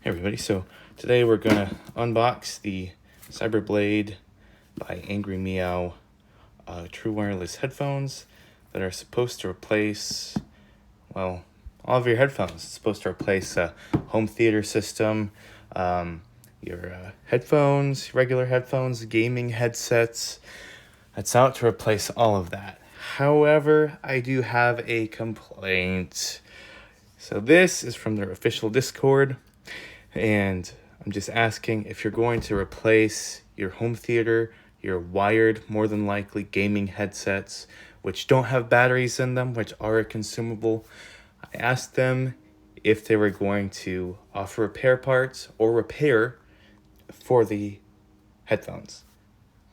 Hey everybody, so today we're going to unbox the CyberBlade by AngryMiao true wireless headphones that are supposed to replace, well, all of your headphones. It's supposed to replace a home theater system, your headphones, regular headphones, gaming headsets. It's out to replace all of that. However, I do have a complaint. So this is from their official Discord. And I'm just asking, if you're going to replace your home theater, your wired, more than likely gaming headsets, which don't have batteries in them, which are a consumable, I asked them if they were going to offer repair parts or repair for the headphones.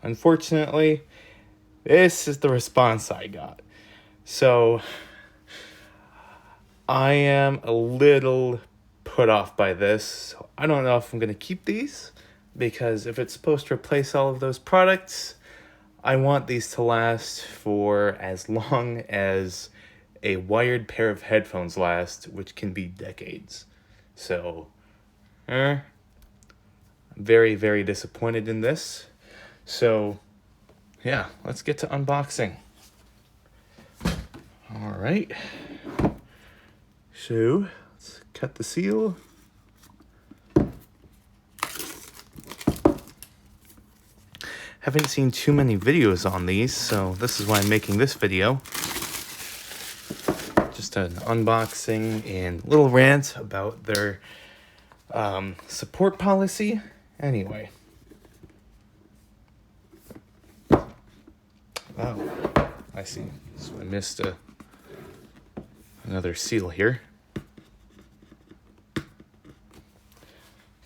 Unfortunately, this is the response I got. So I am a little put off by this. So I don't know if I'm going to keep these, because if it's supposed to replace all of those products, I want these to last for as long as a wired pair of headphones last, which can be decades. So, I'm very, very disappointed in this. So, yeah, let's get to unboxing. All right. So, let's cut the seal. Haven't seen too many videos on these, so this is why I'm making this video. Just an unboxing and little rant about their support policy. Anyway. Oh, I see. So I missed another seal here.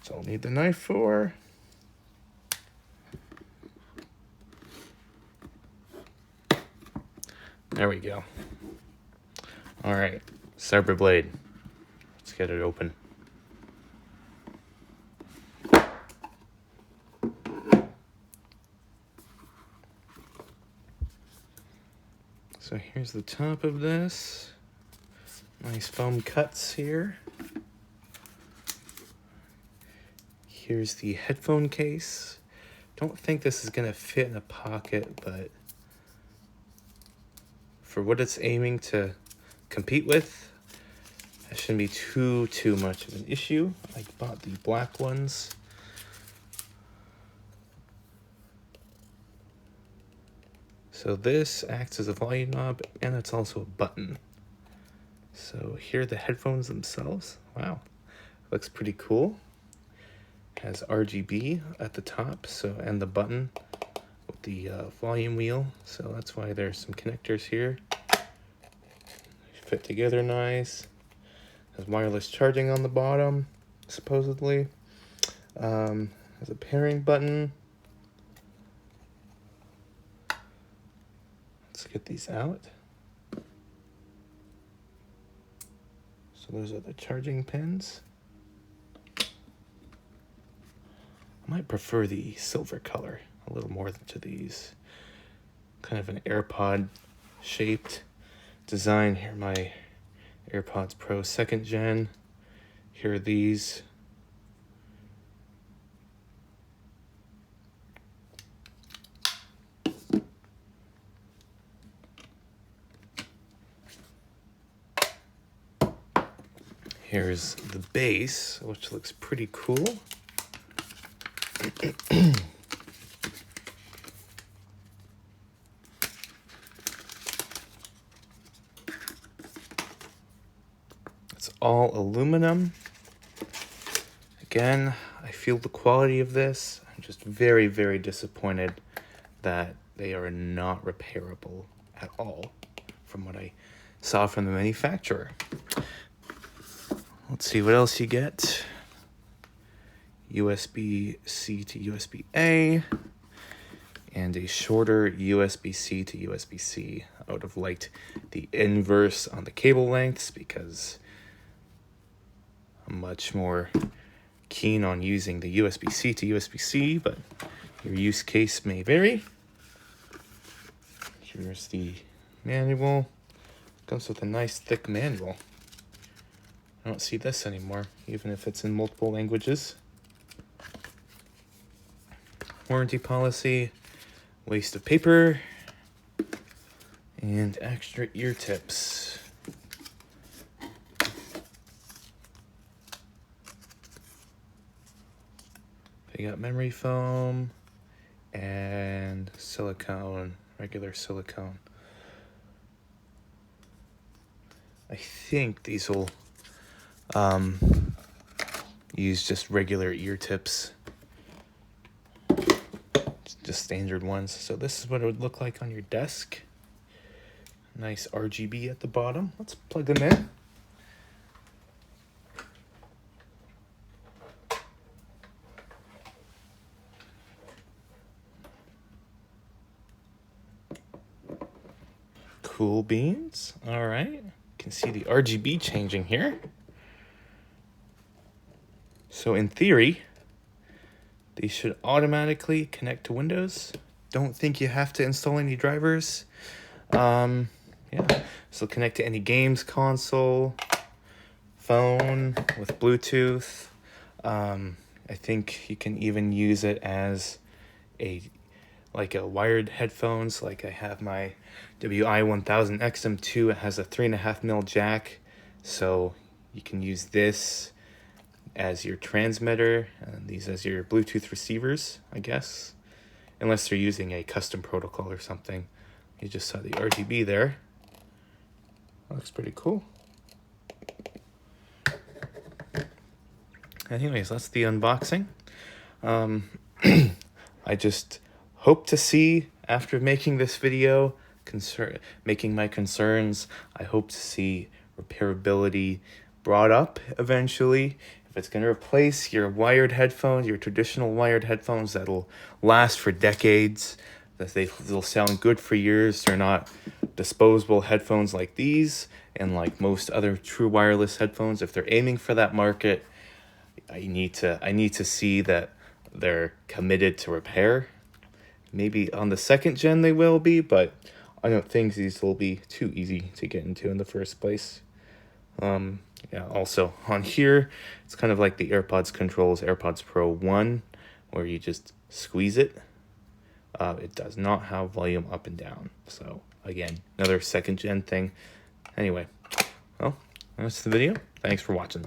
So I'll need the knife for. There we go. All right, CyberBlade. Let's get it open. So here's the top of this. Nice foam cuts here. Here's the headphone case. Don't think this is gonna fit in a pocket, but for what it's aiming to compete with, that shouldn't be too much of an issue. I bought the black ones. So this acts as a volume knob, and it's also a button. So here are the headphones themselves. Wow, looks pretty cool. Has RGB at the top, so, and the button with the volume wheel. So that's why there's some connectors here. Fit together nice. Has wireless charging on the bottom, supposedly. Has a pairing button. Let's get these out. So those are the charging pins. I might prefer the silver color a little more to these. Kind of an AirPod shaped design. Here are my AirPods Pro 2nd gen. Here are these. Here's the base, which looks pretty cool. It's all aluminum. Again, I feel the quality of this. I'm just very, very disappointed that they are not repairable at all from what I saw from the manufacturer. Let's see what else you get. USB-C to USB-A, and a shorter USB-C to USB-C. I would have liked the inverse on the cable lengths, because I'm much more keen on using the USB-C to USB-C, but your use case may vary. Here's the manual. Comes with a nice thick manual. I don't see this anymore, even if it's in multiple languages. Warranty policy, waste of paper, and extra ear tips. They got memory foam and silicone, regular silicone. I think these will use just regular ear tips, just standard ones. So this is what it would look like on your desk. Nice RGB at the bottom. Let's plug them in. Cool beans. All right. You can see the RGB changing here. So in theory, they should automatically connect to Windows. Don't think you have to install any drivers. Yeah. So connect to any games console, phone with Bluetooth. I think you can even use it as a wired headphones. Like I have my WI-1000 XM2. It has a 3.5mm jack, so you can use this as your transmitter and these as your Bluetooth receivers, I guess, unless they're using a custom protocol or something. You just saw the RGB there. Looks pretty cool. Anyways, that's the unboxing. I just hope to see, after making this video, making my concerns, I hope to see repairability brought up eventually. If it's going to replace your wired headphones, your traditional wired headphones that'll last for decades, that they'll sound good for years. They're not disposable headphones like these and like most other true wireless headphones. If they're aiming for that market, I need to see that they're committed to repair. Maybe on the second gen they will be, but I don't think these will be too easy to get into in the first place. Yeah, also on here, it's kind of like the AirPods controls, AirPods Pro 1, where you just squeeze it. It does not have volume up and down. So again, another second gen thing. Anyway, well, that's the video. Thanks for watching.